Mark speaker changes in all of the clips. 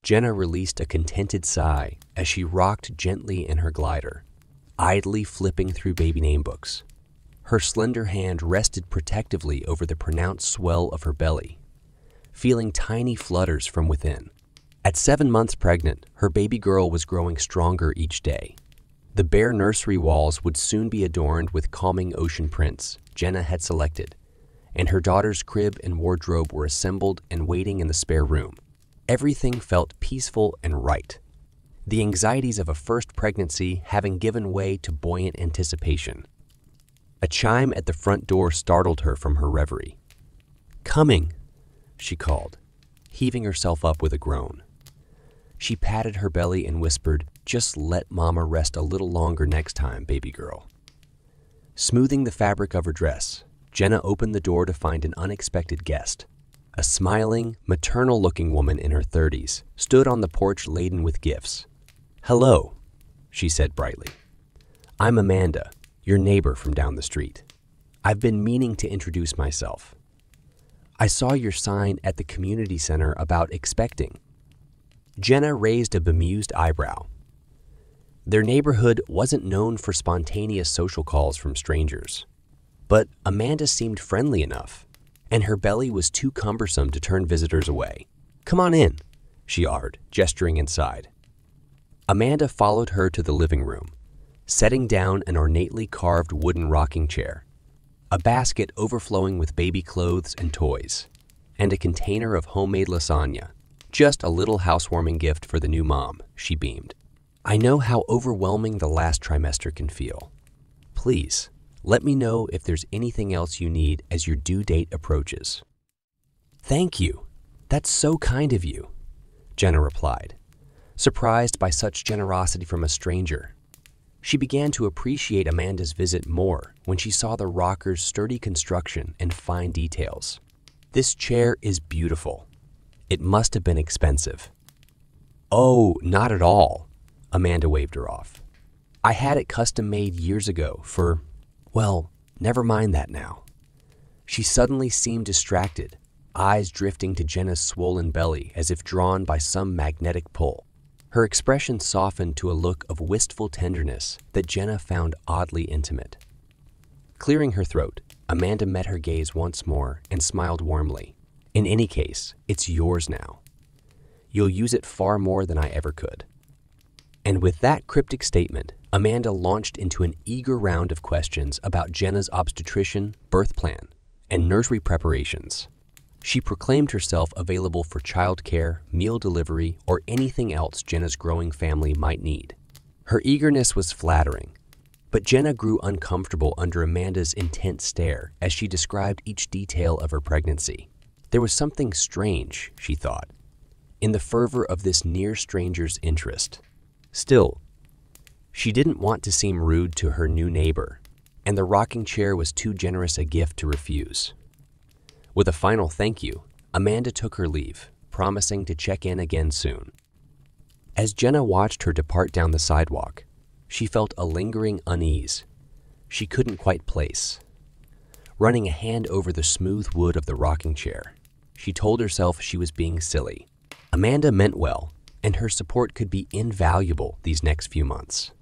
Speaker 1: Jenna released a contented sigh as she rocked gently in her glider, idly flipping through baby name books. Her slender hand rested protectively over the pronounced swell of her belly, feeling tiny flutters from within. At 7 months pregnant, her baby girl was growing stronger each day. The bare nursery walls would soon be adorned with calming ocean prints Jenna had selected, and her daughter's crib and wardrobe were assembled and waiting in the spare room. Everything felt peaceful and right, the anxieties of a first pregnancy having given way to buoyant anticipation. A chime at the front door startled her from her reverie. "Coming," she called, heaving herself up with a groan. She patted her belly and whispered, "Just let Mama rest a little longer next time, baby girl." Smoothing the fabric of her dress, Jenna opened the door to find an unexpected guest. A smiling, maternal-looking woman in her 30s stood on the porch laden with gifts. "Hello," she said brightly. "I'm Amanda, your neighbor from down the street. I've been meaning to introduce myself. I saw your sign at the community center about expecting." Jenna raised a bemused eyebrow. Their neighborhood wasn't known for spontaneous social calls from strangers, but Amanda seemed friendly enough, and her belly was too cumbersome to turn visitors away. "Come on in," she ordered, gesturing inside. Amanda followed her to the living room, setting down an ornately carved wooden rocking chair, a basket overflowing with baby clothes and toys, and a container of homemade lasagna. "Just a little housewarming gift for the new mom," she beamed. "I know how overwhelming the last trimester can feel. Please, let me know if there's anything else you need as your due date approaches." "Thank you. That's so kind of you," Jenna replied, surprised by such generosity from a stranger. She began to appreciate Amanda's visit more when she saw the rocker's sturdy construction and fine details. "This chair is beautiful. It must have been expensive." "Oh, not at all," Amanda waved her off. "I had it custom made years ago for, well, never mind that now." She suddenly seemed distracted, eyes drifting to Jenna's swollen belly as if drawn by some magnetic pull. Her expression softened to a look of wistful tenderness that Jenna found oddly intimate. Clearing her throat, Amanda met her gaze once more and smiled warmly. "In any case, it's yours now. You'll use it far more than I ever could." And with that cryptic statement, Amanda launched into an eager round of questions about Jenna's obstetrician, birth plan, and nursery preparations. She proclaimed herself available for childcare, meal delivery, or anything else Jenna's growing family might need. Her eagerness was flattering, but Jenna grew uncomfortable under Amanda's intense stare as she described each detail of her pregnancy. There was something strange, she thought, in the fervor of this near stranger's interest. Still, she didn't want to seem rude to her new neighbor, and the rocking chair was too generous a gift to refuse. With a final thank you, Amanda took her leave, promising to check in again soon. As Jenna watched her depart down the sidewalk, she felt a lingering unease she couldn't quite place. Running a hand over the smooth wood of the rocking chair, she told herself she was being silly. Amanda meant well, and her support could be invaluable these next few months.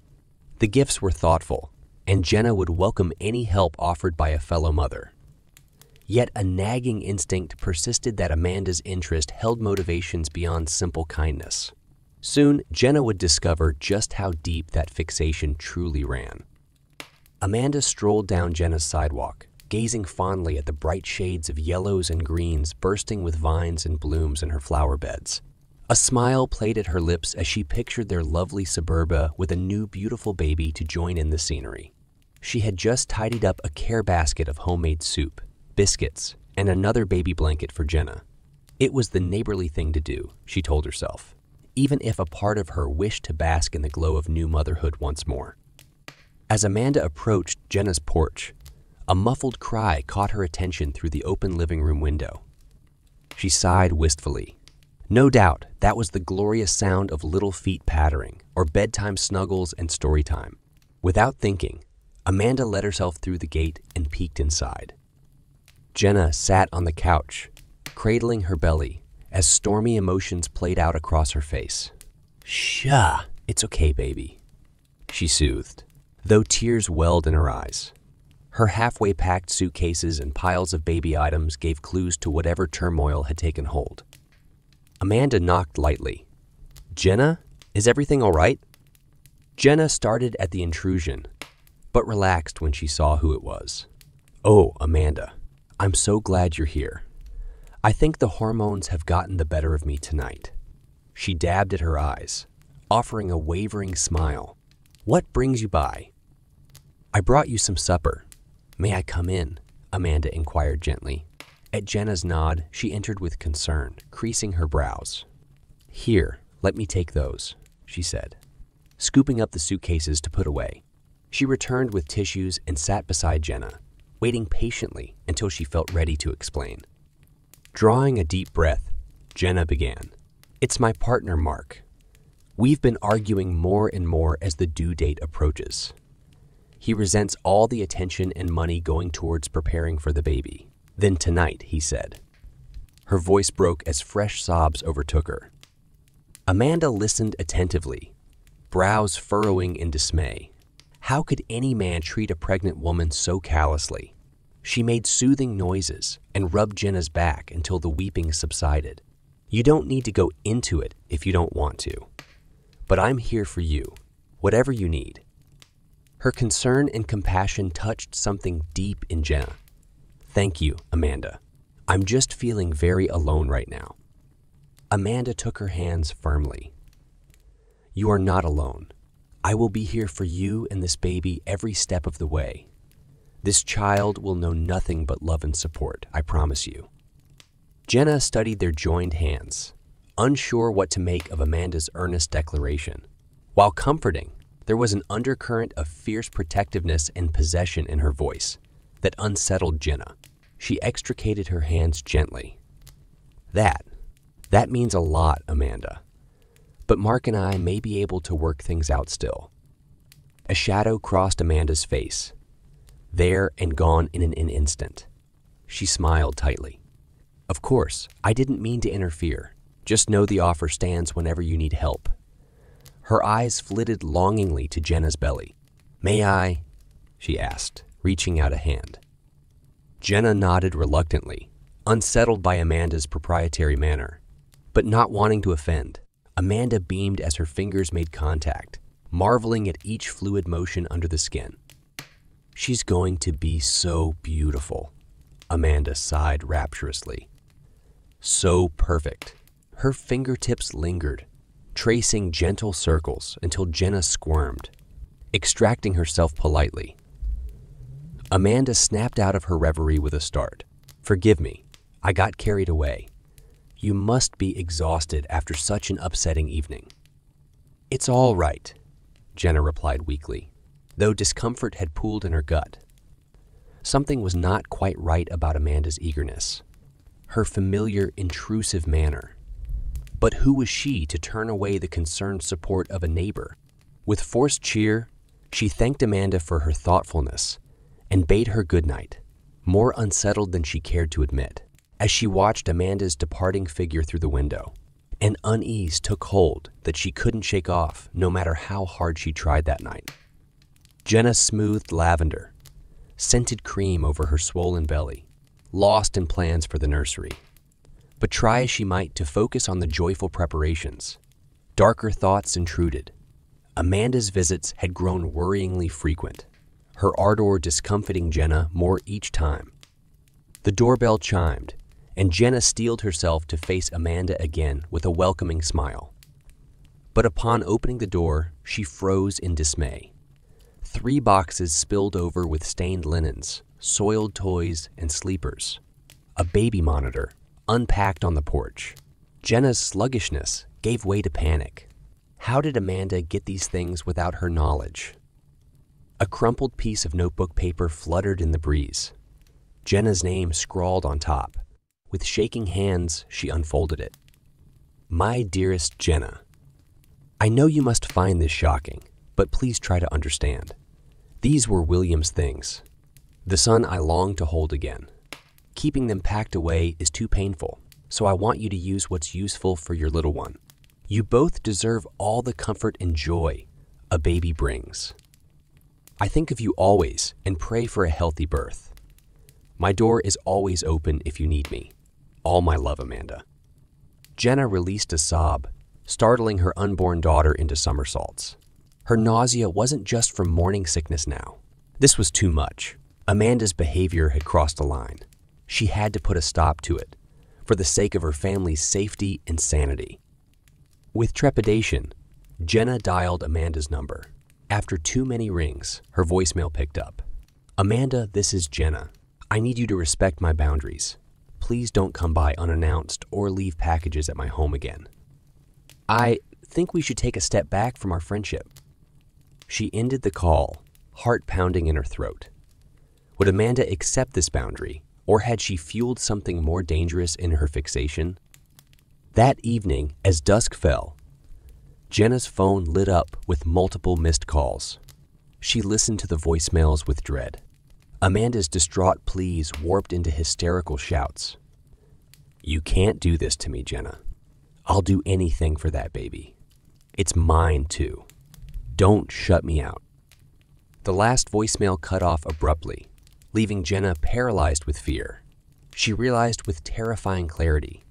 Speaker 1: The gifts were thoughtful, and Jenna would welcome any help offered by a fellow mother. Yet a nagging instinct persisted that Amanda's interest held motivations beyond simple kindness. Soon, Jenna would discover just how deep that fixation truly ran. Amanda strolled down Jenna's sidewalk, gazing fondly at the bright shades of yellows and greens bursting with vines and blooms in her flower beds. A smile played at her lips as she pictured their lovely suburba with a new beautiful baby to join in the scenery. She had just tidied up a care basket of homemade soup, biscuits, and another baby blanket for Jenna. It was the neighborly thing to do, she told herself, even if a part of her wished to bask in the glow of new motherhood once more. As Amanda approached Jenna's porch, a muffled cry caught her attention through the open living room window. She sighed wistfully. No doubt that was the glorious sound of little feet pattering, or bedtime snuggles and story time. Without thinking, Amanda let herself through the gate and peeked inside. Jenna sat on the couch, cradling her belly as stormy emotions played out across her face. "Shuh, it's okay, baby," she soothed, though tears welled in her eyes. Her halfway packed suitcases and piles of baby items gave clues to whatever turmoil had taken hold. Amanda knocked lightly. "Jenna, is everything all right?" Jenna started at the intrusion, but relaxed when she saw who it was. "Oh, Amanda, I'm so glad you're here. I think the hormones have gotten the better of me tonight." She dabbed at her eyes, offering a wavering smile. "What brings you by?" "I brought you some supper. May I come in?" Amanda inquired gently. At Jenna's nod, she entered with concern, creasing her brows. "Here, let me take those," she said, scooping up the suitcases to put away. She returned with tissues and sat beside Jenna, waiting patiently until she felt ready to explain. Drawing a deep breath, Jenna began. "It's my partner, Mark. We've been arguing more and more as the due date approaches. He resents all the attention and money going towards preparing for the baby. Then tonight," he said. Her voice broke as fresh sobs overtook her. Amanda listened attentively, brows furrowing in dismay. How could any man treat a pregnant woman so callously? She made soothing noises and rubbed Jenna's back until the weeping subsided. "You don't need to go into it if you don't want to. But I'm here for you, whatever you need." Her concern and compassion touched something deep in Jenna. "Thank you, Amanda. I'm just feeling very alone right now." Amanda took her hands firmly. "You are not alone. I will be here for you and this baby every step of the way. This child will know nothing but love and support, I promise you." Jenna studied their joined hands, unsure what to make of Amanda's earnest declaration. While comforting, there was an undercurrent of fierce protectiveness and possession in her voice that unsettled Jenna. She extricated her hands gently. That means a lot, Amanda. But Mark and I may be able to work things out still." A shadow crossed Amanda's face, there and gone in an instant. She smiled tightly. "Of course, I didn't mean to interfere. Just know the offer stands whenever you need help." Her eyes flitted longingly to Jenna's belly. "May I?" she asked, reaching out a hand. Jenna nodded reluctantly, unsettled by Amanda's proprietary manner. But not wanting to offend, Amanda beamed as her fingers made contact, marveling at each fluid motion under the skin. "She's going to be so beautiful," Amanda sighed rapturously. "So perfect." Her fingertips lingered, tracing gentle circles until Jenna squirmed, extracting herself politely. Amanda snapped out of her reverie with a start. "Forgive me, I got carried away. You must be exhausted after such an upsetting evening." "It's all right," Jenna replied weakly, though discomfort had pooled in her gut. Something was not quite right about Amanda's eagerness, her familiar, intrusive manner. But who was she to turn away the concerned support of a neighbor? With forced cheer, she thanked Amanda for her thoughtfulness and bade her good night, more unsettled than she cared to admit. As she watched Amanda's departing figure through the window, an unease took hold that she couldn't shake off no matter how hard she tried that night. Jenna smoothed lavender, scented cream over her swollen belly, lost in plans for the nursery. But try as she might to focus on the joyful preparations, darker thoughts intruded. Amanda's visits had grown worryingly frequent, her ardor discomfiting Jenna more each time. The doorbell chimed, and Jenna steeled herself to face Amanda again with a welcoming smile. But upon opening the door, she froze in dismay. 3 boxes spilled over with stained linens, soiled toys, and sleepers. A baby monitor, unpacked on the porch. Jenna's sluggishness gave way to panic. How did Amanda get these things without her knowledge? A crumpled piece of notebook paper fluttered in the breeze. Jenna's name scrawled on top. With shaking hands, she unfolded it. "My dearest Jenna, I know you must find this shocking, but please try to understand. These were William's things, the son I long to hold again. Keeping them packed away is too painful. so I want you to use what's useful for your little one. You both deserve all the comfort and joy a baby brings. I think of you always and pray for a healthy birth. My door is always open if you need me. All my love, Amanda." Jenna released a sob, startling her unborn daughter into somersaults. Her nausea wasn't just from morning sickness now. This was too much. Amanda's behavior had crossed a line. She had to put a stop to it, for the sake of her family's safety and sanity. With trepidation, Jenna dialed Amanda's number. After too many rings, her voicemail picked up. "Amanda, this is Jenna. I need you to respect my boundaries. Please don't come by unannounced or leave packages at my home again. I think we should take a step back from our friendship." She ended the call, heart pounding in her throat. Would Amanda accept this boundary, or had she fueled something more dangerous in her fixation? That evening, as dusk fell, Jenna's phone lit up with multiple missed calls. She listened to the voicemails with dread. Amanda's distraught pleas warped into hysterical shouts. "You can't do this to me, Jenna. I'll do anything for that baby. It's mine, too. Don't shut me out." The last voicemail cut off abruptly, leaving Jenna paralyzed with fear. She realized with terrifying clarity,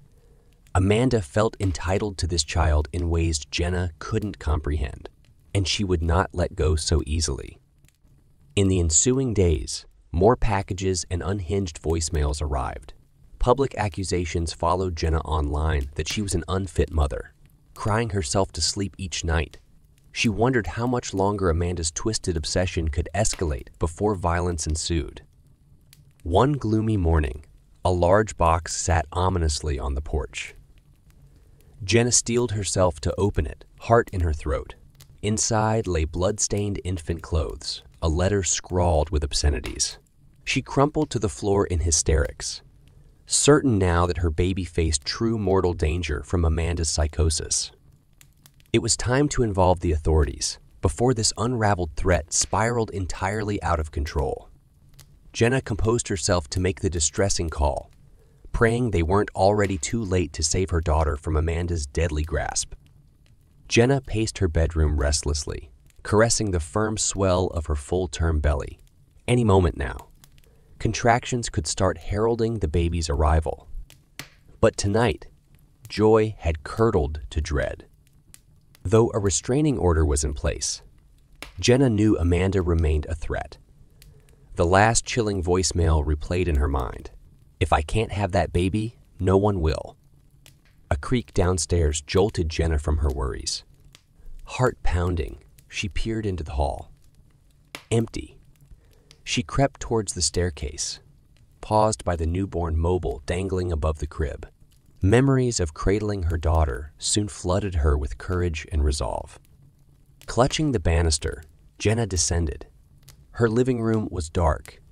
Speaker 1: Amanda felt entitled to this child in ways Jenna couldn't comprehend, and she would not let go so easily. In the ensuing days, more packages and unhinged voicemails arrived. Public accusations followed Jenna online that she was an unfit mother, crying herself to sleep each night. She wondered how much longer Amanda's twisted obsession could escalate before violence ensued. One gloomy morning, a large box sat ominously on the porch. Jenna steeled herself to open it, heart in her throat. Inside lay blood-stained infant clothes, a letter scrawled with obscenities. She crumpled to the floor in hysterics, certain now that her baby faced true mortal danger from Amanda's psychosis. It was time to involve the authorities before this unraveled threat spiraled entirely out of control. Jenna composed herself to make the distressing call, praying they weren't already too late to save her daughter from Amanda's deadly grasp. Jenna paced her bedroom restlessly, caressing the firm swell of her full-term belly. Any moment now, contractions could start heralding the baby's arrival. But tonight, joy had curdled to dread. Though a restraining order was in place, Jenna knew Amanda remained a threat. The last chilling voicemail replayed in her mind. "If I can't have that baby, no one will." A creak downstairs jolted Jenna from her worries. Heart pounding, she peered into the hall. Empty. She crept towards the staircase, paused by the newborn mobile dangling above the crib. Memories of cradling her daughter soon flooded her with courage and resolve. Clutching the banister, Jenna descended. Her living room was dark,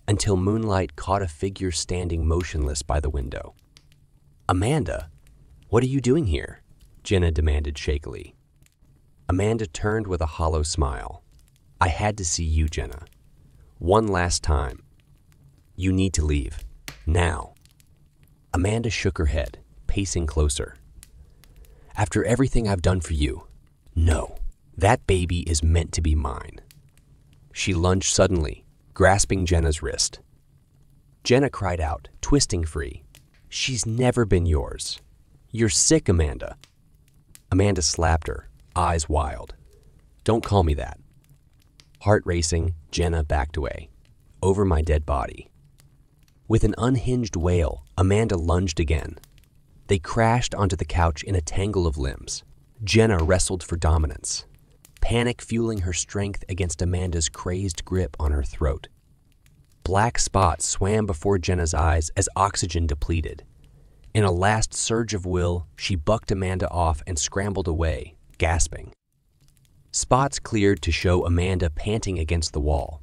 Speaker 1: until moonlight caught a figure standing motionless by the window. "Amanda, what are you doing here?" Jenna demanded shakily. Amanda turned with a hollow smile. "I had to see you, Jenna. One last time. You need to leave. Now." Amanda shook her head, pacing closer. "After everything I've done for you, no, that baby is meant to be mine." She lunged suddenly, grasping Jenna's wrist. Jenna cried out, twisting free. "She's never been yours. You're sick, Amanda." Amanda slapped her, eyes wild. "Don't call me that." Heart racing, Jenna backed away. "Over my dead body." With an unhinged wail, Amanda lunged again. They crashed onto the couch in a tangle of limbs. Jenna wrestled for dominance, panic fueling her strength against Amanda's crazed grip on her throat. Black spots swam before Jenna's eyes as oxygen depleted. In a last surge of will, she bucked Amanda off and scrambled away, gasping. Spots cleared to show Amanda panting against the wall,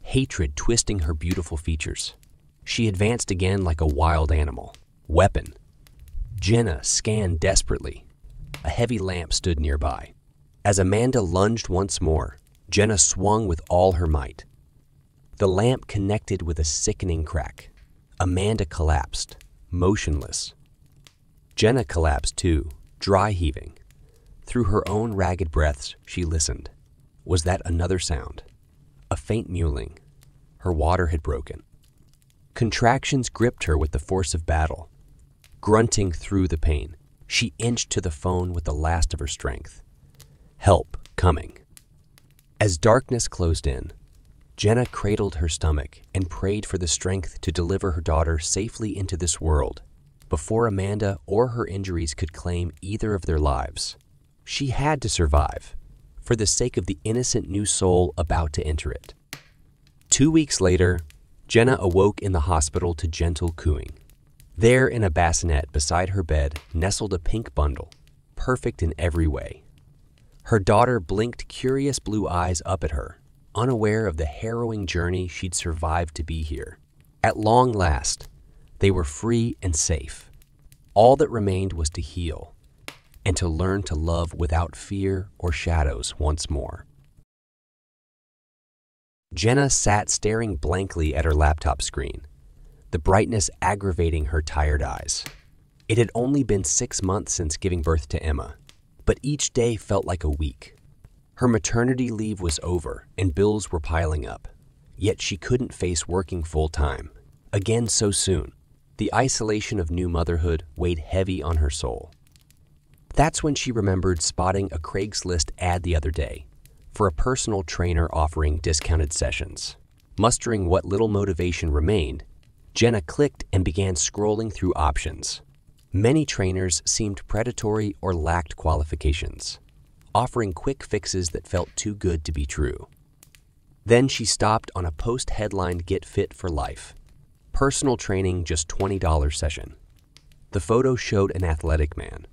Speaker 1: hatred twisting her beautiful features. She advanced again like a wild animal. Weapon. Jenna scanned desperately. A heavy lamp stood nearby. As Amanda lunged once more, Jenna swung with all her might. The lamp connected with a sickening crack. Amanda collapsed, motionless, Jenna collapsed too, dry heaving. Through her own ragged breaths, she listened. Was that another sound? A faint mewling. Her water had broken. Contractions gripped her with the force of battle. Grunting through the pain, she inched to the phone with the last of her strength. Help coming. As darkness closed in, Jenna cradled her stomach and prayed for the strength to deliver her daughter safely into this world before Amanda or her injuries could claim either of their lives. She had to survive, for the sake of the innocent new soul about to enter it. 2 weeks later, Jenna awoke in the hospital to gentle cooing. There in a bassinet beside her bed nestled a pink bundle, perfect in every way. Her daughter blinked curious blue eyes up at her, unaware of the harrowing journey she'd survived to be here. At long last, they were free and safe. All that remained was to heal and to learn to love without fear or shadows once more. Jenna sat staring blankly at her laptop screen, the brightness aggravating her tired eyes. It had only been 6 months since giving birth to Emma, but each day felt like a week. Her maternity leave was over and bills were piling up, yet she couldn't face working full-time. Again so soon, the isolation of new motherhood weighed heavy on her soul. That's when she remembered spotting a Craigslist ad the other day for a personal trainer offering discounted sessions. Mustering what little motivation remained, Jenna clicked and began scrolling through options. Many trainers seemed predatory or lacked qualifications, offering quick fixes that felt too good to be true. Then she stopped on a post headlined "Get Fit for Life. Personal training just $20 session." The photo showed an athletic man,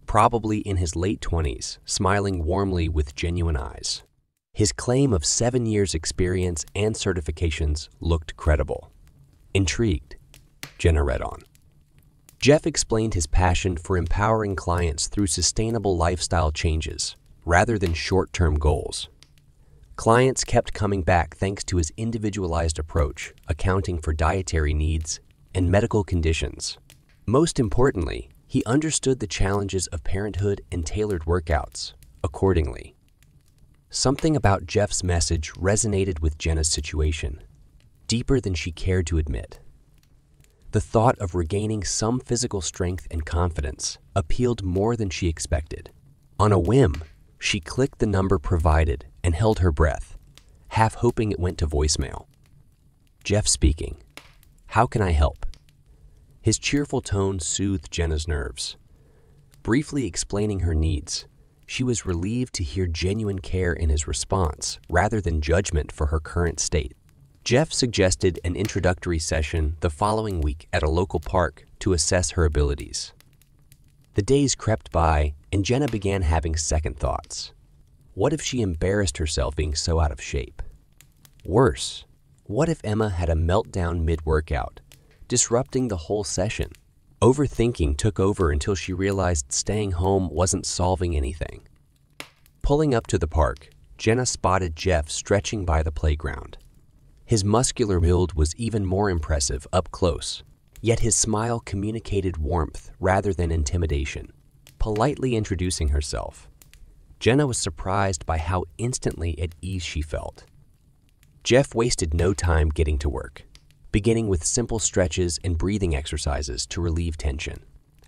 Speaker 1: probably in his late 20s, smiling warmly with genuine eyes. His claim of 7 years experience and certifications looked credible. Intrigued, Jenna read on. Jeff explained his passion for empowering clients through sustainable lifestyle changes rather than short-term goals. Clients kept coming back thanks to his individualized approach, accounting for dietary needs and medical conditions. Most importantly, he understood the challenges of parenthood and tailored workouts accordingly. Something about Jeff's message resonated with Jenna's situation, deeper than she cared to admit. The thought of regaining some physical strength and confidence appealed more than she expected. On a whim, she clicked the number provided and held her breath, half hoping it went to voicemail. Jeff speaking. How can I help? His cheerful tone soothed Jenna's nerves. Briefly explaining her needs, she was relieved to hear genuine care in his response rather than judgment for her current state. Jeff suggested an introductory session the following week at a local park to assess her abilities. The days crept by, and Jenna began having second thoughts. What if she embarrassed herself being so out of shape? Worse, what if Emma had a meltdown mid-workout, disrupting the whole session? Overthinking took over until she realized staying home wasn't solving anything. Pulling up to the park, Jenna spotted Jeff stretching by the playground. His muscular build was even more impressive up close, yet his smile communicated warmth rather than intimidation. Politely introducing herself, Jenna was surprised by how instantly at ease she felt. Jeff wasted no time getting to work, beginning with simple stretches and breathing exercises to relieve tension,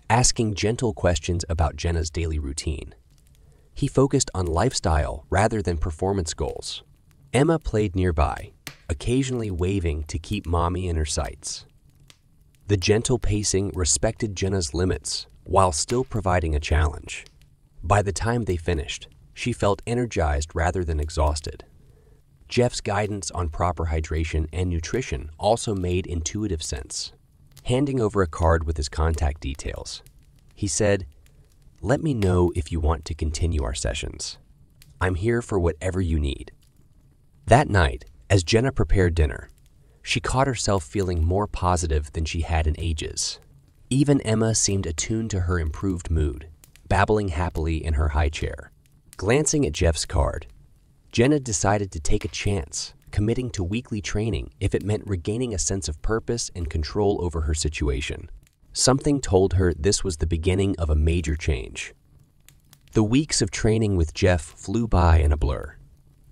Speaker 1: asking gentle questions about Jenna's daily routine. He focused on lifestyle rather than performance goals. Emma played nearby, occasionally waving to keep mommy in her sights. The gentle pacing respected Jenna's limits while still providing a challenge. By the time they finished, she felt energized rather than exhausted. Jeff's guidance on proper hydration and nutrition also made intuitive sense. Handing over a card with his contact details, he said, "Let me know if you want to continue our sessions. I'm here for whatever you need." That night, as Jenna prepared dinner, she caught herself feeling more positive than she had in ages. Even Emma seemed attuned to her improved mood, babbling happily in her high chair. Glancing at Jeff's card, Jenna decided to take a chance, committing to weekly training if it meant regaining a sense of purpose and control over her situation. Something told her this was the beginning of a major change. The weeks of training with Jeff flew by in a blur.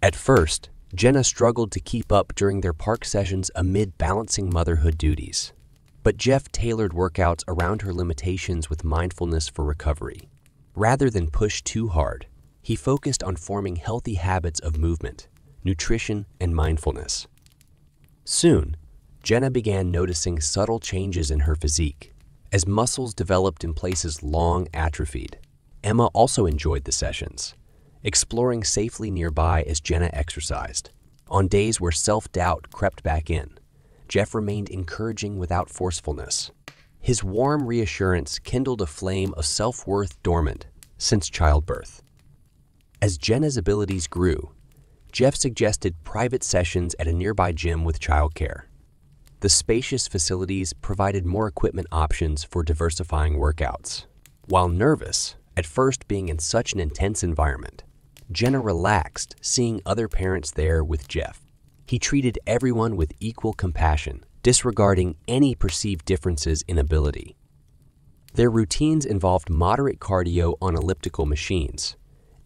Speaker 1: At first, Jenna struggled to keep up during their park sessions amid balancing motherhood duties. But Jeff tailored workouts around her limitations with mindfulness for recovery. Rather than push too hard, he focused on forming healthy habits of movement, nutrition, and mindfulness. Soon, Jenna began noticing subtle changes in her physique. As muscles developed in places long atrophied, Emma also enjoyed the sessions, exploring safely nearby as Jenna exercised. On days where self-doubt crept back in, Jeff remained encouraging without forcefulness. His warm reassurance kindled a flame of self-worth dormant since childbirth. As Jenna's abilities grew, Jeff suggested private sessions at a nearby gym with childcare. The spacious facilities provided more equipment options for diversifying workouts. While nervous, at first being in such an intense environment, Jenna relaxed seeing other parents there with Jeff. He treated everyone with equal compassion, disregarding any perceived differences in ability. Their routines involved moderate cardio on elliptical machines,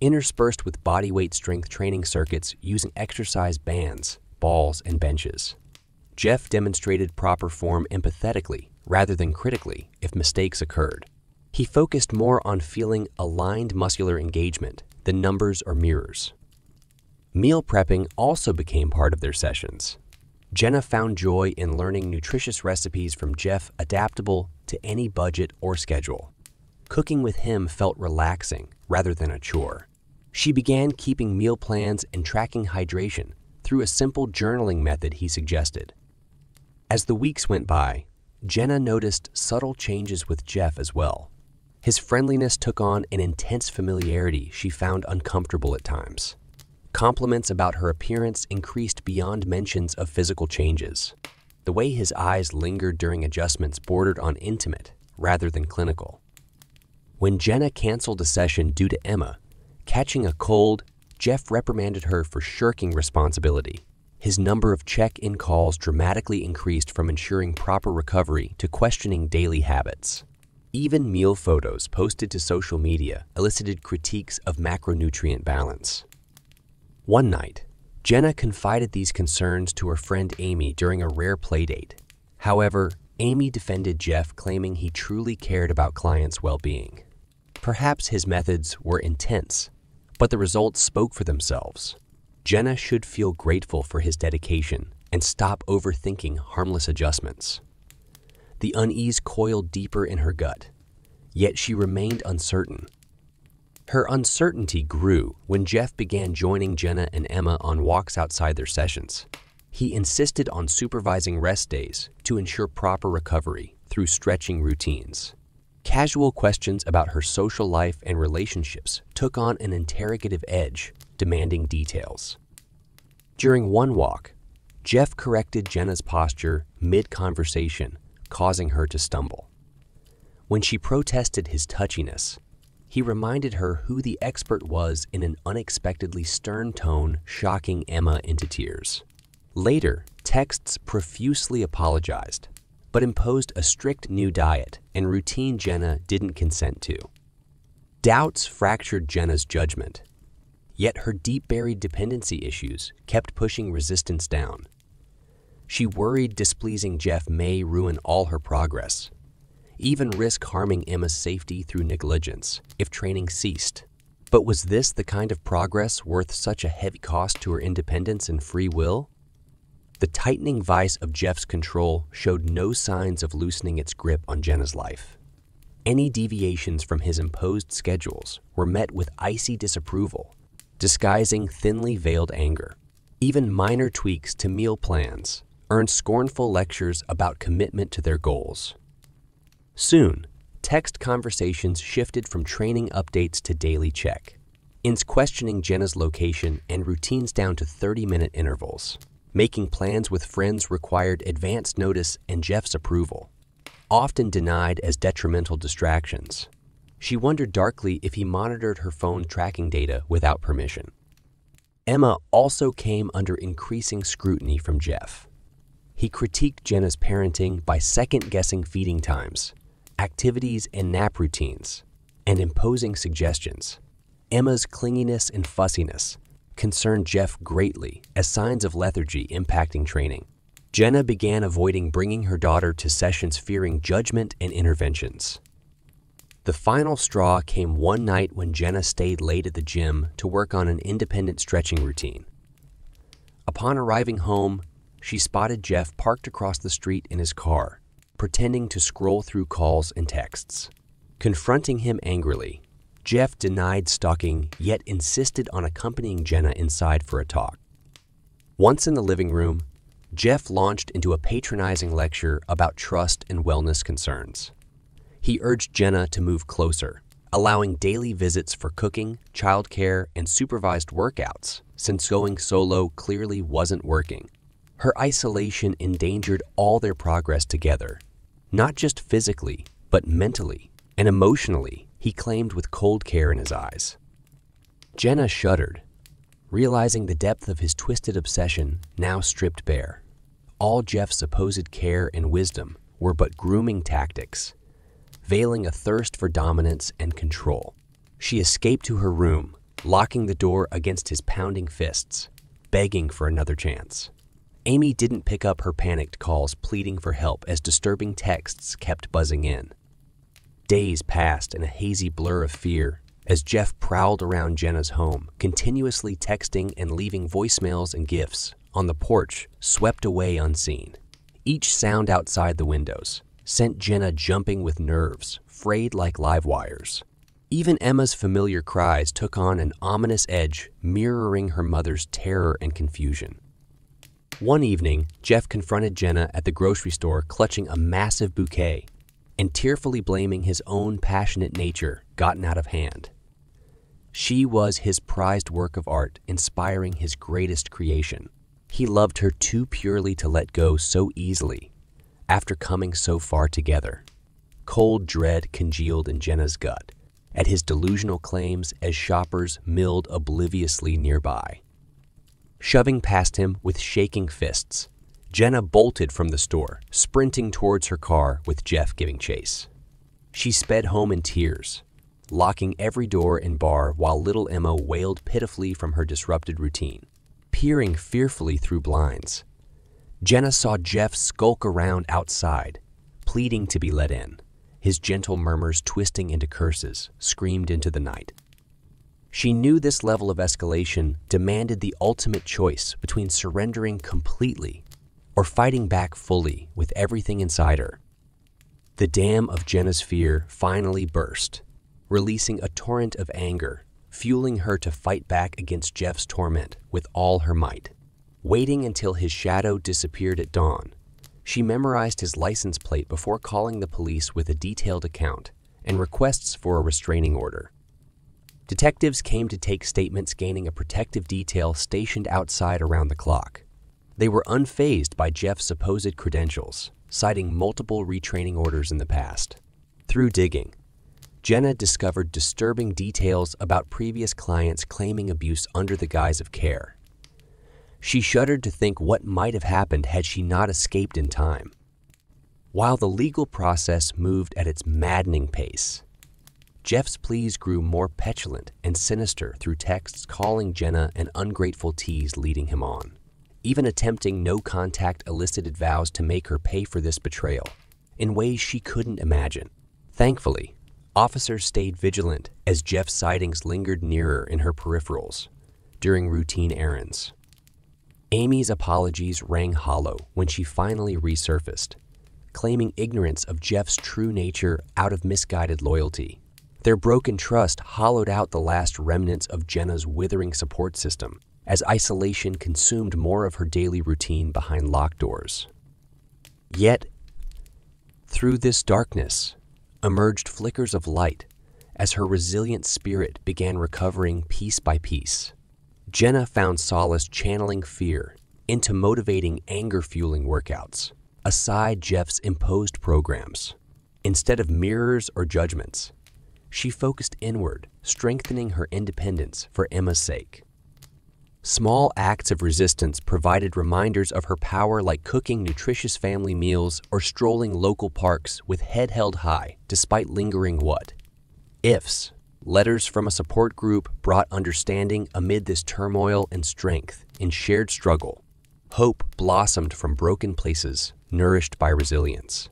Speaker 1: interspersed with bodyweight strength training circuits using exercise bands, balls, and benches. Jeff demonstrated proper form empathetically rather than critically if mistakes occurred. He focused more on feeling aligned muscular engagement than numbers or mirrors. Meal prepping also became part of their sessions. Jenna found joy in learning nutritious recipes from Jeff adaptable to any budget or schedule. Cooking with him felt relaxing rather than a chore. She began keeping meal plans and tracking hydration through a simple journaling method he suggested. As the weeks went by, Jenna noticed subtle changes with Jeff as well. His friendliness took on an intense familiarity she found uncomfortable at times. Compliments about her appearance increased beyond mentions of physical changes. The way his eyes lingered during adjustments bordered on intimate rather than clinical. When Jenna canceled a session due to Emma catching a cold, Jeff reprimanded her for shirking responsibility. His number of check-in calls dramatically increased from ensuring proper recovery to questioning daily habits. Even meal photos posted to social media elicited critiques of macronutrient balance. One night, Jenna confided these concerns to her friend Amy during a rare playdate. However, Amy defended Jeff, claiming he truly cared about clients' well-being. Perhaps his methods were intense, but the results spoke for themselves. Jenna should feel grateful for his dedication and stop overthinking harmless adjustments. The unease coiled deeper in her gut, yet she remained uncertain. Her uncertainty grew when Jeff began joining Jenna and Emma on walks outside their sessions. He insisted on supervising rest days to ensure proper recovery through stretching routines. Casual questions about her social life and relationships took on an interrogative edge, demanding details. During one walk, Jeff corrected Jenna's posture mid-conversation, causing her to stumble. When she protested his touchiness, he reminded her who the expert was in an unexpectedly stern tone, shocking Emma into tears. Later, texts profusely apologized, but imposed a strict new diet and routine Jenna didn't consent to. Doubts fractured Jenna's judgment, yet her deep-buried dependency issues kept pushing resistance down. She worried displeasing Jeff may ruin all her progress, even risk harming Emma's safety through negligence if training ceased. But was this the kind of progress worth such a heavy cost to her independence and free will? The tightening vice of Jeff's control showed no signs of loosening its grip on Jenna's life. Any deviations from his imposed schedules were met with icy disapproval, disguising thinly veiled anger. Even minor tweaks to meal plans earned scornful lectures about commitment to their goals. Soon, text conversations shifted from training updates to daily check-ins, questioning Jenna's location and routines down to 30-minute intervals. Making plans with friends required advance notice and Jeff's approval, often denied as detrimental distractions. She wondered darkly if he monitored her phone tracking data without permission. Emma also came under increasing scrutiny from Jeff. He critiqued Jenna's parenting by second-guessing feeding times, activities and nap routines, and imposing suggestions. Emma's clinginess and fussiness concerned Jeff greatly as signs of lethargy impacting training. Jenna began avoiding bringing her daughter to sessions, fearing judgment and interventions. The final straw came one night when Jenna stayed late at the gym to work on an independent stretching routine. Upon arriving home, she spotted Jeff parked across the street in his car, pretending to scroll through calls and texts. Confronting him angrily, Jeff denied stalking, yet insisted on accompanying Jenna inside for a talk. Once in the living room, Jeff launched into a patronizing lecture about trust and wellness concerns. He urged Jenna to move closer, allowing daily visits for cooking, childcare, and supervised workouts, since going solo clearly wasn't working. Her isolation endangered all their progress together, not just physically, but mentally and emotionally, he claimed with cold care in his eyes. Jenna shuddered, realizing the depth of his twisted obsession now stripped bare. All Jeff's supposed care and wisdom were but grooming tactics, veiling a thirst for dominance and control. She escaped to her room, locking the door against his pounding fists, begging for another chance. Amy didn't pick up her panicked calls pleading for help as disturbing texts kept buzzing in. Days passed in a hazy blur of fear as Jeff prowled around Jenna's home, continuously texting and leaving voicemails and gifts on the porch, swept away unseen. Each sound outside the windows sent Jenna jumping with nerves, frayed like live wires. Even Emma's familiar cries took on an ominous edge, mirroring her mother's terror and confusion. One evening, Jeff confronted Jenna at the grocery store clutching a massive bouquet and tearfully blaming his own passionate nature gotten out of hand. She was his prized work of art, inspiring his greatest creation. He loved her too purely to let go so easily after coming so far together. Cold dread congealed in Jenna's gut at his delusional claims as shoppers milled obliviously nearby. Shoving past him with shaking fists, Jenna bolted from the store, sprinting towards her car with Jeff giving chase. She sped home in tears, locking every door and bar while little Emma wailed pitifully from her disrupted routine. Peering fearfully through blinds, Jenna saw Jeff skulk around outside, pleading to be let in, his gentle murmurs twisting into curses, screamed into the night. She knew this level of escalation demanded the ultimate choice between surrendering completely or fighting back fully with everything inside her. The dam of Jenna's fear finally burst, releasing a torrent of anger, fueling her to fight back against Jeff's torment with all her might. Waiting until his shadow disappeared at dawn, she memorized his license plate before calling the police with a detailed account and requests for a restraining order. Detectives came to take statements, gaining a protective detail stationed outside around the clock. They were unfazed by Jeff's supposed credentials, citing multiple retraining orders in the past. Through digging, Jenna discovered disturbing details about previous clients claiming abuse under the guise of care. She shuddered to think what might have happened had she not escaped in time. While the legal process moved at its maddening pace, Jeff's pleas grew more petulant and sinister through texts calling Jenna an ungrateful tease leading him on, even attempting no-contact elicited vows to make her pay for this betrayal in ways she couldn't imagine. Thankfully, officers stayed vigilant as Jeff's sightings lingered nearer in her peripherals during routine errands. Amy's apologies rang hollow when she finally resurfaced, claiming ignorance of Jeff's true nature out of misguided loyalty. Their broken trust hollowed out the last remnants of Jenna's withering support system as isolation consumed more of her daily routine behind locked doors. Yet, through this darkness emerged flickers of light as her resilient spirit began recovering piece by piece. Jenna found solace channeling fear into motivating anger-fueling workouts, aside Jeff's imposed programs. Instead of mirrors or judgments, she focused inward, strengthening her independence for Emma's sake. Small acts of resistance provided reminders of her power, like cooking nutritious family meals or strolling local parks with head held high despite lingering what ifs. Letters from a support group brought understanding amid this turmoil and strength in shared struggle. Hope blossomed from broken places, nourished by resilience.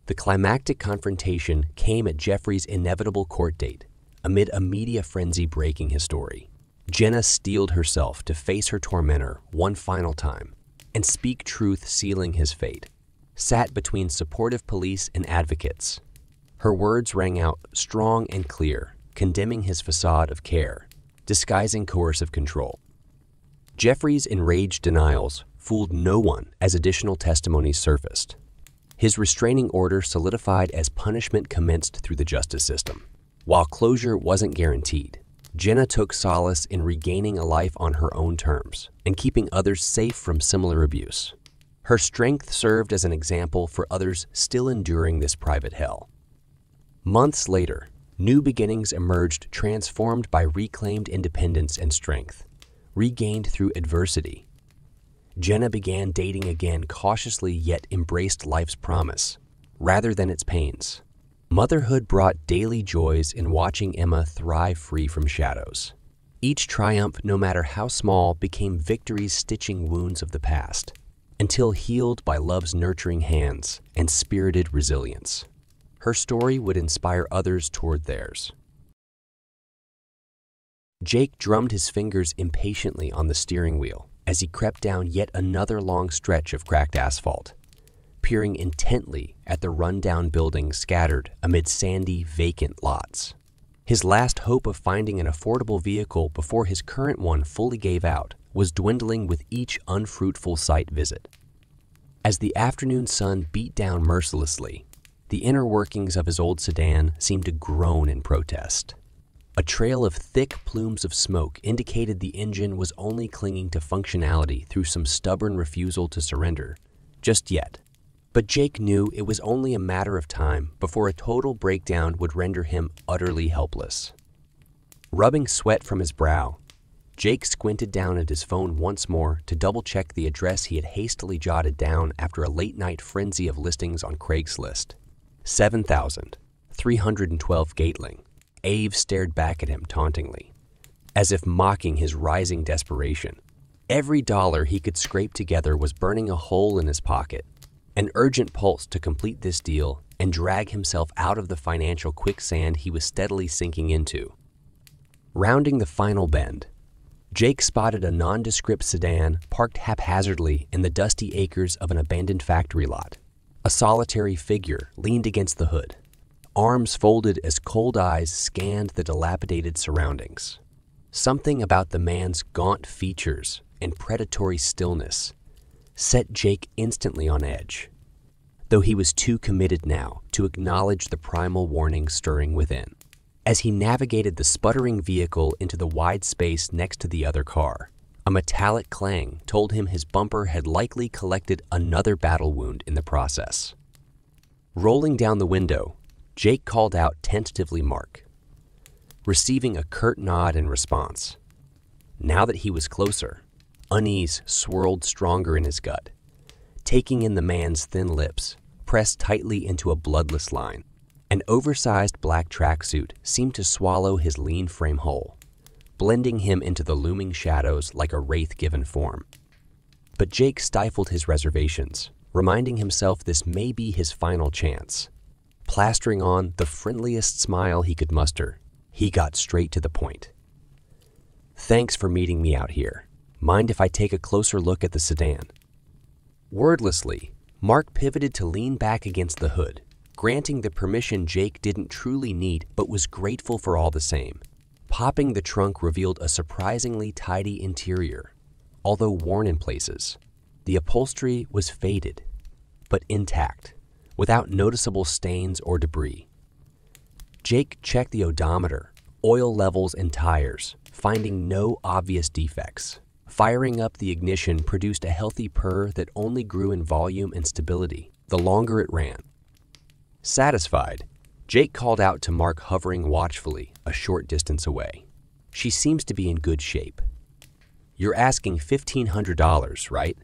Speaker 1: The climactic confrontation came at Jeffrey's inevitable court date, amid a media frenzy breaking his story. Jenna steeled herself to face her tormentor one final time and speak truth, sealing his fate. Sat between supportive police and advocates. Her words rang out strong and clear, condemning his facade of care, disguising coercive control. Jeffrey's enraged denials fooled no one as additional testimonies surfaced. His restraining order solidified as punishment commenced through the justice system. While closure wasn't guaranteed, Jenna took solace in regaining a life on her own terms and keeping others safe from similar abuse. Her strength served as an example for others still enduring this private hell. Months later, new beginnings emerged, transformed by reclaimed independence and strength, regained through adversity. Jenna began dating again cautiously, yet embraced life's promise, rather than its pains. Motherhood brought daily joys in watching Emma thrive free from shadows. Each triumph, no matter how small, became victories stitching wounds of the past, until healed by love's nurturing hands and spirited resilience. Her story would inspire others toward theirs. Jake drummed his fingers impatiently on the steering wheel as he crept down yet another long stretch of cracked asphalt, peering intently at the run-down buildings scattered amid sandy, vacant lots. His last hope of finding an affordable vehicle before his current one fully gave out was dwindling with each unfruitful site visit. As the afternoon sun beat down mercilessly, the inner workings of his old sedan seemed to groan in protest. A trail of thick plumes of smoke indicated the engine was only clinging to functionality through some stubborn refusal to surrender, just yet. But Jake knew it was only a matter of time before a total breakdown would render him utterly helpless. Rubbing sweat from his brow, Jake squinted down at his phone once more to double-check the address he had hastily jotted down after a late-night frenzy of listings on Craigslist. 7,312 Gatling. Ave stared back at him tauntingly, as if mocking his rising desperation. Every dollar he could scrape together was burning a hole in his pocket, an urgent pulse to complete this deal and drag himself out of the financial quicksand he was steadily sinking into. Rounding the final bend, Jake spotted a nondescript sedan parked haphazardly in the dusty acres of an abandoned factory lot. A solitary figure leaned against the hood, arms folded as cold eyes scanned the dilapidated surroundings. Something about the man's gaunt features and predatory stillness set Jake instantly on edge, though he was too committed now to acknowledge the primal warning stirring within. As he navigated the sputtering vehicle into the wide space next to the other car, a metallic clang told him his bumper had likely collected another battle wound in the process. Rolling down the window, Jake called out tentatively Mark, receiving a curt nod in response. Now that he was closer, unease swirled stronger in his gut, taking in the man's thin lips, pressed tightly into a bloodless line. An oversized black tracksuit seemed to swallow his lean frame whole, blending him into the looming shadows like a wraith-given form. But Jake stifled his reservations, reminding himself this may be his final chance. Plastering on the friendliest smile he could muster, he got straight to the point. "Thanks for meeting me out here. Mind if I take a closer look at the sedan?" Wordlessly, Mark pivoted to lean back against the hood, granting the permission Jake didn't truly need but was grateful for all the same. Popping the trunk revealed a surprisingly tidy interior, although worn in places. The upholstery was faded, but intact, without noticeable stains or debris. Jake checked the odometer, oil levels, and tires, finding no obvious defects. Firing up the ignition produced a healthy purr that only grew in volume and stability the longer it ran. Satisfied, Jake called out to Mark, hovering watchfully a short distance away. "She seems to be in good shape." You're asking $1,500, right?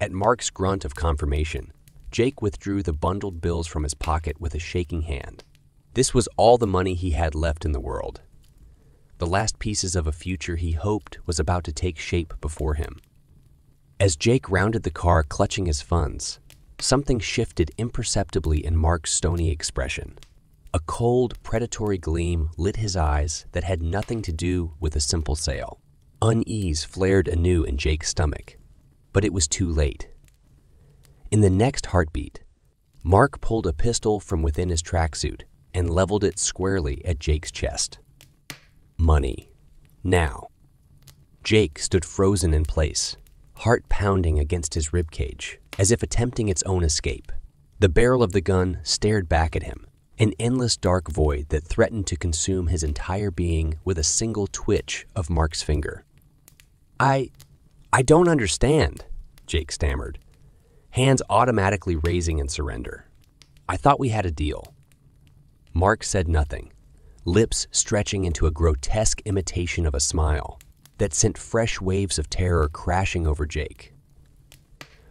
Speaker 1: At Mark's grunt of confirmation, Jake withdrew the bundled bills from his pocket with a shaking hand. This was all the money he had left in the world. The last pieces of a future he hoped was about to take shape before him. As Jake rounded the car clutching his funds, something shifted imperceptibly in Mark's stony expression. A cold, predatory gleam lit his eyes that had nothing to do with a simple sale. Unease flared anew in Jake's stomach, but it was too late. In the next heartbeat, Mark pulled a pistol from within his tracksuit and leveled it squarely at Jake's chest. Money. Now. Jake stood frozen in place, heart pounding against his ribcage, as if attempting its own escape. The barrel of the gun stared back at him, an endless dark void that threatened to consume his entire being with a single twitch of Mark's finger. I don't understand, Jake stammered, hands automatically raising in surrender. I thought we had a deal. Mark said nothing, lips stretching into a grotesque imitation of a smile that sent fresh waves of terror crashing over Jake.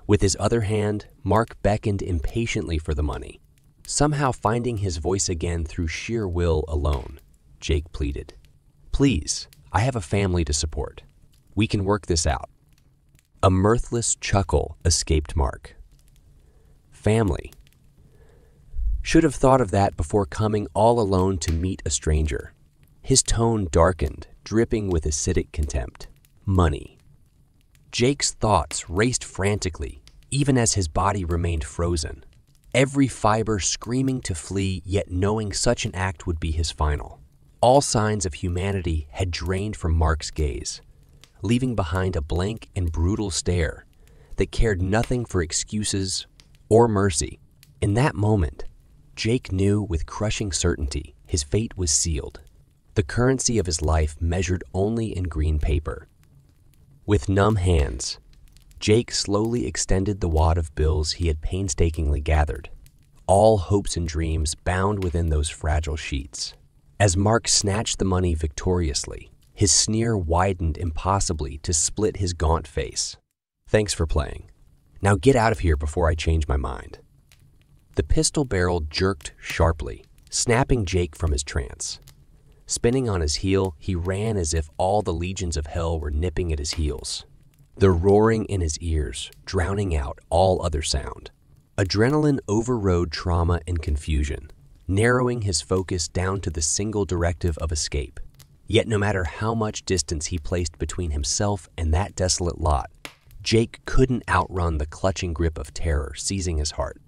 Speaker 1: With his other hand, Mark beckoned impatiently for the money. Somehow finding his voice again through sheer will alone, Jake pleaded. Please, I have a family to support. We can work this out. A mirthless chuckle escaped Mark. Family. Should have thought of that before coming all alone to meet a stranger. His tone darkened, dripping with acidic contempt. Money. Jake's thoughts raced frantically, even as his body remained frozen. Every fiber screaming to flee, yet knowing such an act would be his final. All signs of humanity had drained from Mark's gaze, leaving behind a blank and brutal stare that cared nothing for excuses or mercy. In that moment, Jake knew with crushing certainty his fate was sealed. The currency of his life measured only in green paper. With numb hands, Jake slowly extended the wad of bills he had painstakingly gathered, all hopes and dreams bound within those fragile sheets. As Mark snatched the money victoriously, his sneer widened impossibly to split his gaunt face. Thanks for playing. Now get out of here before I change my mind. The pistol barrel jerked sharply, snapping Jake from his trance. Spinning on his heel, he ran as if all the legions of hell were nipping at his heels, the roaring in his ears drowning out all other sound. Adrenaline overrode trauma and confusion, narrowing his focus down to the single directive of escape. Yet no matter how much distance he placed between himself and that desolate lot, Jake couldn't outrun the clutching grip of terror seizing his heart.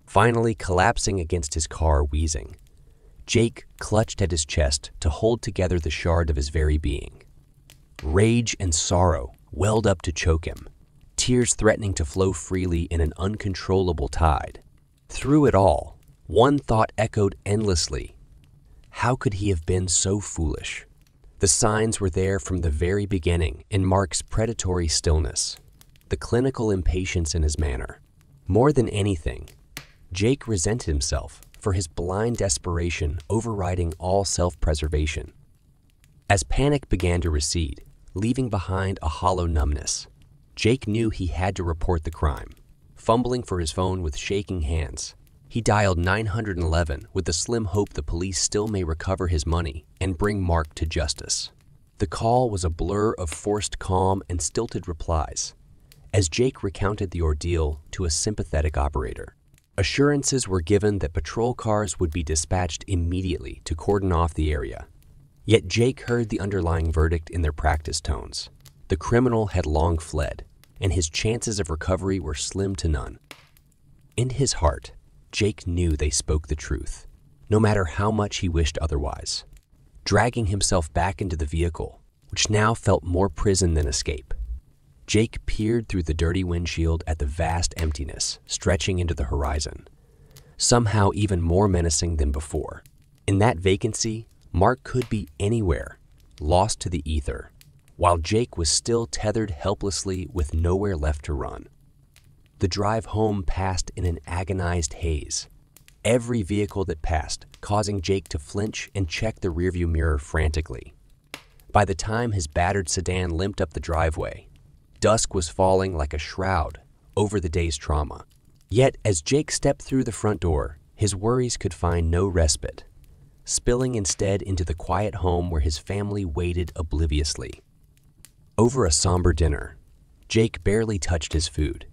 Speaker 1: Finally collapsing against his car wheezing, Jake clutched at his chest to hold together the shard of his very being. Rage and sorrow welled up to choke him, tears threatening to flow freely in an uncontrollable tide. Through it all, one thought echoed endlessly. How could he have been so foolish? The signs were there from the very beginning in Mark's predatory stillness, the clinical impatience in his manner. More than anything, Jake resented himself for his blind desperation overriding all self-preservation. As panic began to recede, leaving behind a hollow numbness, Jake knew he had to report the crime. Fumbling for his phone with shaking hands, he dialed 911 with the slim hope the police still may recover his money and bring Mark to justice. The call was a blur of forced calm and stilted replies, as Jake recounted the ordeal to a sympathetic operator. Assurances were given that patrol cars would be dispatched immediately to cordon off the area. Yet Jake heard the underlying verdict in their practice tones. The criminal had long fled, and his chances of recovery were slim to none. In his heart, Jake knew they spoke the truth, no matter how much he wished otherwise. Dragging himself back into the vehicle, which now felt more prison than escape, Jake peered through the dirty windshield at the vast emptiness stretching into the horizon, somehow even more menacing than before. In that vacancy, Mark could be anywhere, lost to the ether, while Jake was still tethered helplessly with nowhere left to run. The drive home passed in an agonized haze, every vehicle that passed causing Jake to flinch and check the rearview mirror frantically. By the time his battered sedan limped up the driveway, dusk was falling like a shroud over the day's trauma. Yet, as Jake stepped through the front door, his worries could find no respite, spilling instead into the quiet home where his family waited obliviously. Over a somber dinner, Jake barely touched his food,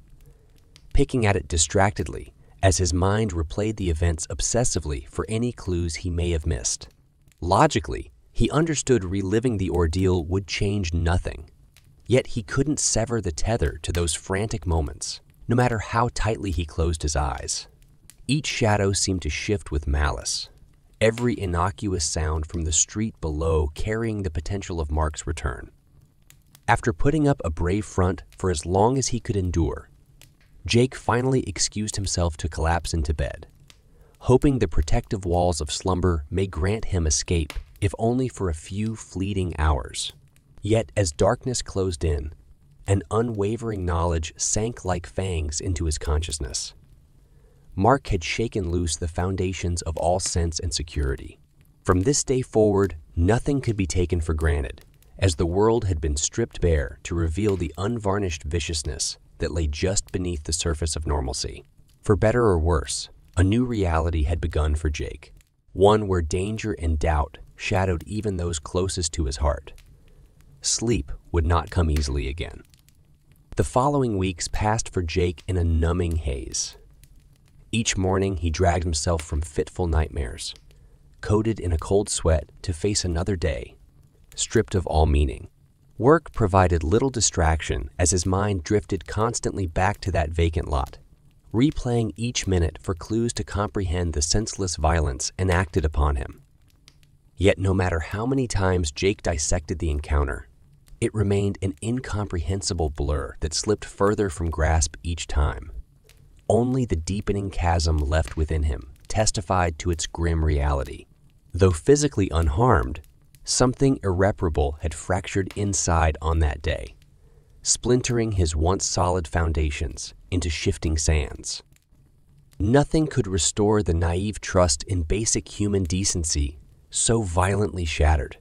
Speaker 1: picking at it distractedly as his mind replayed the events obsessively for any clues he may have missed. Logically, he understood reliving the ordeal would change nothing, yet he couldn't sever the tether to those frantic moments, no matter how tightly he closed his eyes. Each shadow seemed to shift with malice, every innocuous sound from the street below carrying the potential of Mark's return. After putting up a brave front for as long as he could endure, Jake finally excused himself to collapse into bed, hoping the protective walls of slumber may grant him escape, if only for a few fleeting hours. Yet as darkness closed in, an unwavering knowledge sank like fangs into his consciousness. Mark had shaken loose the foundations of all sense and security. From this day forward, nothing could be taken for granted, as the world had been stripped bare to reveal the unvarnished viciousness that lay just beneath the surface of normalcy. For better or worse, a new reality had begun for Jake, one where danger and doubt shadowed even those closest to his heart. Sleep would not come easily again. The following weeks passed for Jake in a numbing haze. Each morning he dragged himself from fitful nightmares, coated in a cold sweat to face another day, stripped of all meaning. Work provided little distraction as his mind drifted constantly back to that vacant lot, replaying each minute for clues to comprehend the senseless violence enacted upon him. Yet no matter how many times Jake dissected the encounter, it remained an incomprehensible blur that slipped further from grasp each time. Only the deepening chasm left within him testified to its grim reality. Though physically unharmed, something irreparable had fractured inside on that day, splintering his once solid foundations into shifting sands. Nothing could restore the naive trust in basic human decency so violently shattered.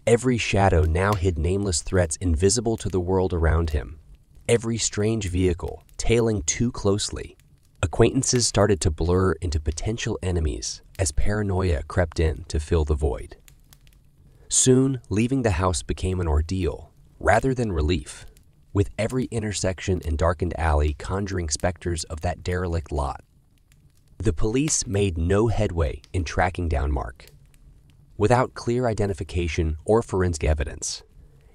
Speaker 1: Every shadow now hid nameless threats invisible to the world around him. Every strange vehicle tailing too closely. Acquaintances started to blur into potential enemies as paranoia crept in to fill the void. Soon, leaving the house became an ordeal, rather than relief, with every intersection and darkened alley conjuring specters of that derelict lot. The police made no headway in tracking down Mark. Without clear identification or forensic evidence,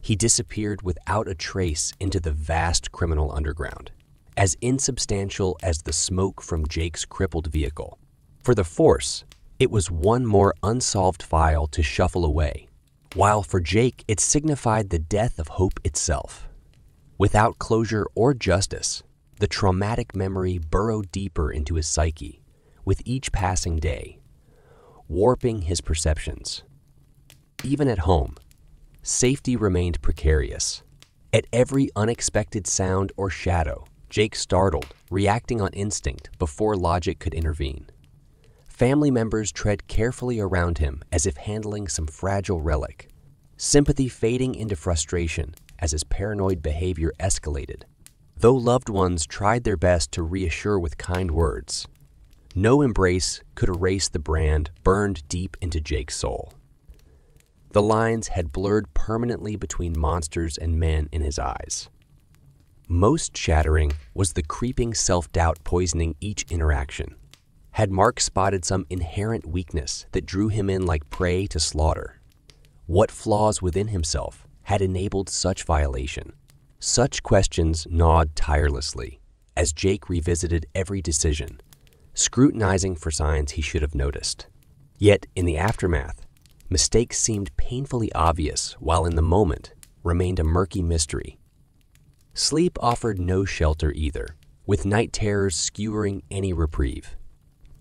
Speaker 1: he disappeared without a trace into the vast criminal underground, as insubstantial as the smoke from Jake's crippled vehicle. For the force, it was one more unsolved file to shuffle away, while for Jake it signified the death of hope itself. Without closure or justice, the traumatic memory burrowed deeper into his psyche with each passing day, warping his perceptions. Even at home, safety remained precarious. At every unexpected sound or shadow, Jake startled, reacting on instinct before logic could intervene. Family members tread carefully around him as if handling some fragile relic, sympathy fading into frustration as his paranoid behavior escalated. Though loved ones tried their best to reassure with kind words, no embrace could erase the brand burned deep into Jake's soul. The lines had blurred permanently between monsters and men in his eyes. Most shattering was the creeping self-doubt poisoning each interaction. Had Mark spotted some inherent weakness that drew him in like prey to slaughter? What flaws within himself had enabled such violation? Such questions gnawed tirelessly as Jake revisited every decision, scrutinizing for signs he should have noticed. Yet, in the aftermath, mistakes seemed painfully obvious, while in the moment remained a murky mystery. Sleep offered no shelter either, with night terrors skewering any reprieve.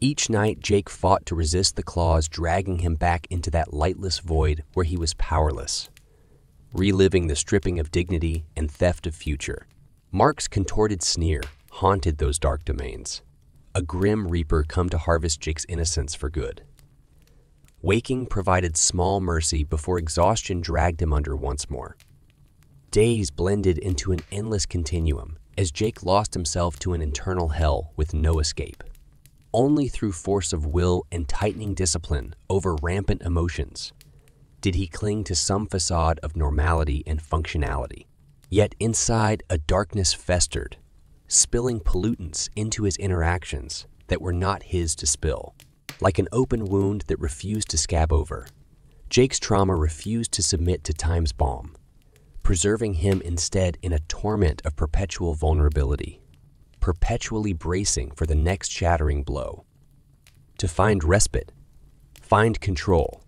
Speaker 1: Each night, Jake fought to resist the claws dragging him back into that lightless void where he was powerless, reliving the stripping of dignity and theft of future. Mark's contorted sneer haunted those dark domains, a grim reaper come to harvest Jake's innocence for good. Waking provided small mercy before exhaustion dragged him under once more. Days blended into an endless continuum as Jake lost himself to an internal hell with no escape. Only through force of will and tightening discipline over rampant emotions did he cling to some facade of normality and functionality. Yet inside, a darkness festered, spilling pollutants into his interactions that were not his to spill. Like an open wound that refused to scab over, Jake's trauma refused to submit to time's balm, preserving him instead in a torment of perpetual vulnerability, perpetually bracing for the next shattering blow. To find respite, find control.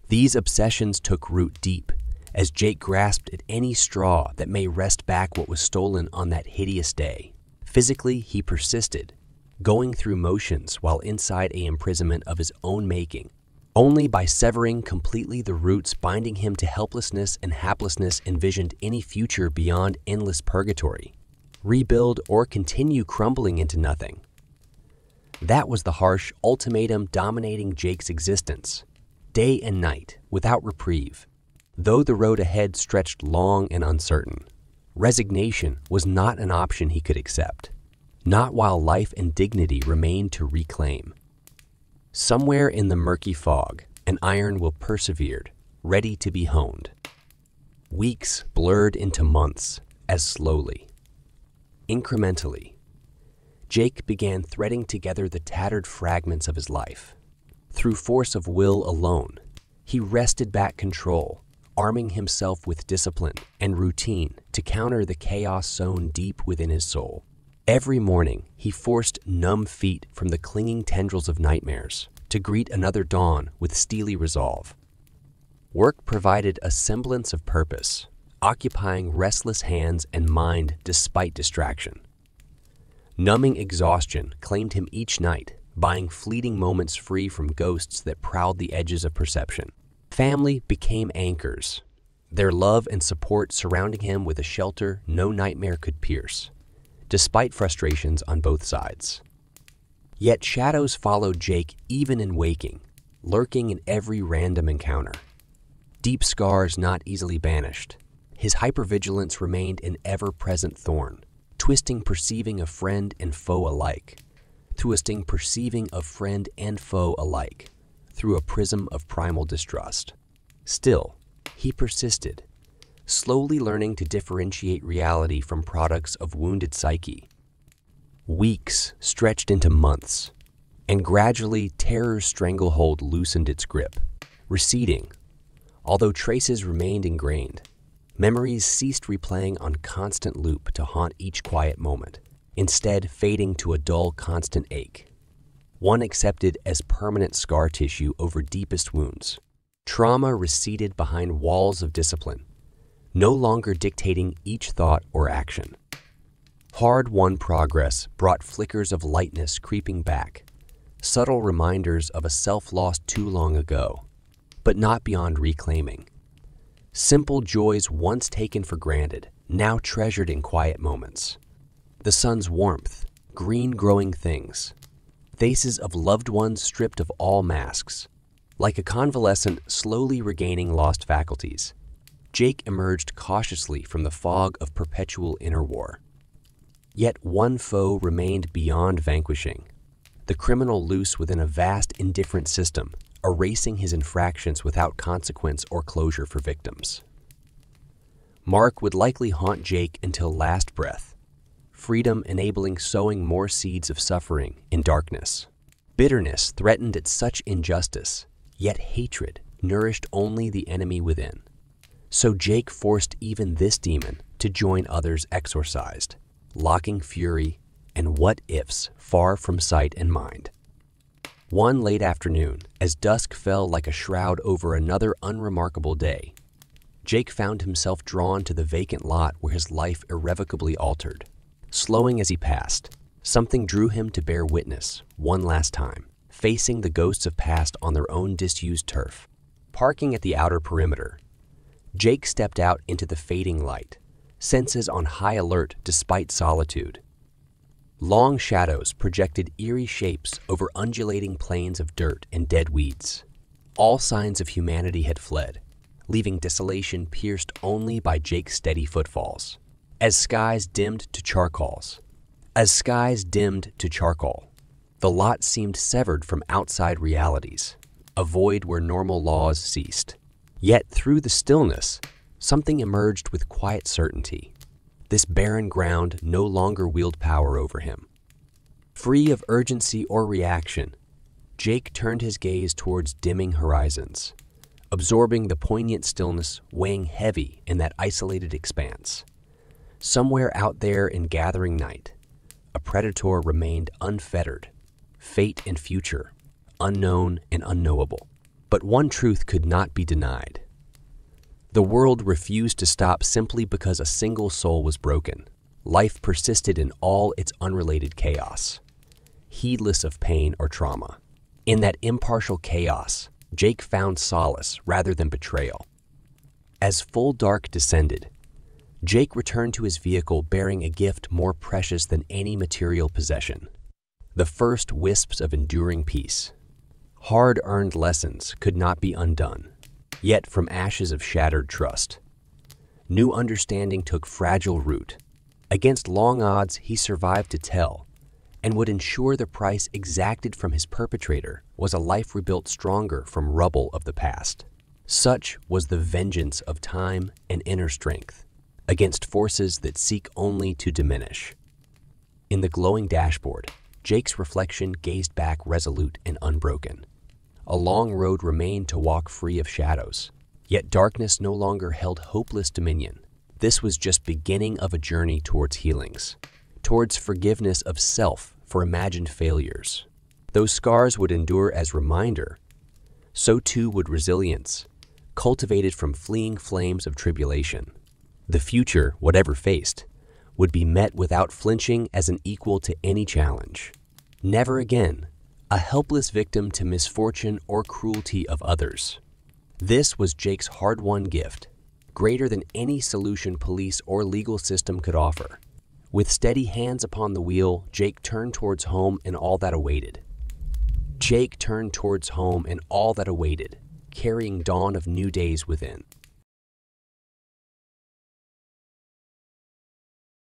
Speaker 1: These obsessions took root deep as Jake grasped at any straw that may wrest back what was stolen on that hideous day. Physically, he persisted, going through motions while inside an imprisonment of his own making. Only by severing completely the roots binding him to helplessness and haplessness envisioned any future beyond endless purgatory, rebuild or continue crumbling into nothing. That was the harsh ultimatum dominating Jake's existence, day and night, without reprieve. Though the road ahead stretched long and uncertain, resignation was not an option he could accept, not while life and dignity remained to reclaim. Somewhere in the murky fog, an iron will persevered, ready to be honed. Weeks blurred into months as slowly, incrementally, Jake began threading together the tattered fragments of his life. Through force of will alone, he wrested back control, arming himself with discipline and routine to counter the chaos sown deep within his soul. Every morning, he forced numb feet from the clinging tendrils of nightmares to greet another dawn with steely resolve. Work provided a semblance of purpose, occupying restless hands and mind despite distraction. Numbing exhaustion claimed him each night, buying fleeting moments free from ghosts that prowled the edges of perception. Family became anchors, their love and support surrounding him with a shelter no nightmare could pierce, despite frustrations on both sides. Yet shadows followed Jake even in waking, lurking in every random encounter. Deep scars not easily banished, his hypervigilance remained an ever-present thorn, twisting perceiving of friend and foe alike, twisting perceiving of friend and foe alike, through a prism of primal distrust. Still, he persisted, slowly learning to differentiate reality from products of wounded psyche. Weeks stretched into months, and gradually terror's stranglehold loosened its grip, receding. Although traces remained ingrained, memories ceased replaying on constant loop to haunt each quiet moment, instead fading to a dull, constant ache. One accepted as permanent scar tissue over deepest wounds. Trauma receded behind walls of discipline, no longer dictating each thought or action. Hard-won progress brought flickers of lightness creeping back, subtle reminders of a self lost too long ago, but not beyond reclaiming. Simple joys once taken for granted, now treasured in quiet moments. The sun's warmth, green growing things, faces of loved ones stripped of all masks. Like a convalescent slowly regaining lost faculties, Jake emerged cautiously from the fog of perpetual inner war. Yet one foe remained beyond vanquishing, the criminal loose within a vast, indifferent system, erasing his infractions without consequence or closure for victims. Mark would likely haunt Jake until last breath, freedom enabling sowing more seeds of suffering in darkness. Bitterness threatened at such injustice, yet hatred nourished only the enemy within. So Jake forced even this demon to join others exorcised, locking fury and what-ifs far from sight and mind. One late afternoon, as dusk fell like a shroud over another unremarkable day, Jake found himself drawn to the vacant lot where his life irrevocably altered. Slowing as he passed, something drew him to bear witness, one last time, facing the ghosts of past on their own disused turf. Parking at the outer perimeter, Jake stepped out into the fading light, senses on high alert despite solitude. Long shadows projected eerie shapes over undulating plains of dirt and dead weeds. All signs of humanity had fled, leaving desolation pierced only by Jake's steady footfalls. As skies dimmed to charcoal, the lot seemed severed from outside realities, a void where normal laws ceased. Yet through the stillness, something emerged with quiet certainty. This barren ground no longer wielded power over him. Free of urgency or reaction, Jake turned his gaze towards dimming horizons, absorbing the poignant stillness weighing heavy in that isolated expanse. Somewhere out there in gathering night, a predator remained unfettered, fate and future, unknown and unknowable. But one truth could not be denied. The world refused to stop simply because a single soul was broken. Life persisted in all its unrelated chaos, heedless of pain or trauma. In that impartial chaos, Jake found solace rather than betrayal. As full dark descended, Jake returned to his vehicle bearing a gift more precious than any material possession: the first wisps of enduring peace. Hard-earned lessons could not be undone, yet from ashes of shattered trust, new understanding took fragile root. Against long odds, he survived to tell, and would ensure the price exacted from his perpetrator was a life rebuilt stronger from rubble of the past. Such was the vengeance of time and inner strength against forces that seek only to diminish. In the glowing dashboard, Jake's reflection gazed back resolute and unbroken. A long road remained to walk free of shadows, yet darkness no longer held hopeless dominion. This was just beginning of a journey towards healings, towards forgiveness of self for imagined failures. Those scars would endure as reminder, so too would resilience, cultivated from fleeing flames of tribulation. The future, whatever faced, would be met without flinching as an equal to any challenge. Never again a helpless victim to misfortune or cruelty of others. This was Jake's hard-won gift, greater than any solution police or legal system could offer. With steady hands upon the wheel, Jake turned towards home and all that awaited. Carrying dawn of new days within.